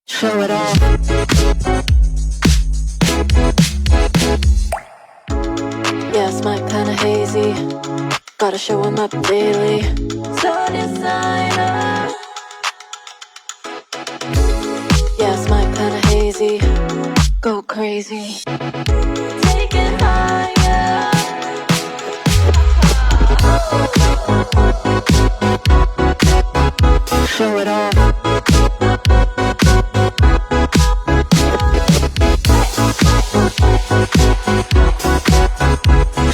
Show it off. Yeah, it's my kinda hazy. Gotta show 'em up daily. So designer. Yeah, it's my kinda hazy. Go crazy. Take it higher. Show it off.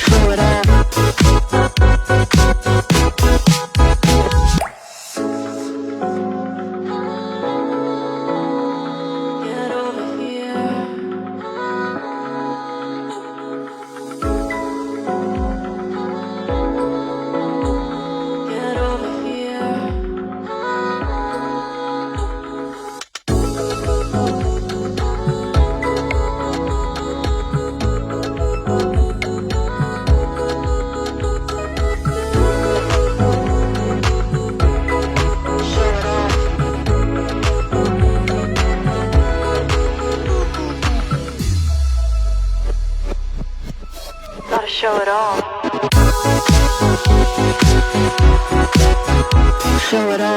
Show it off. Get over here. Get over here. Gotta show it off. Show it off.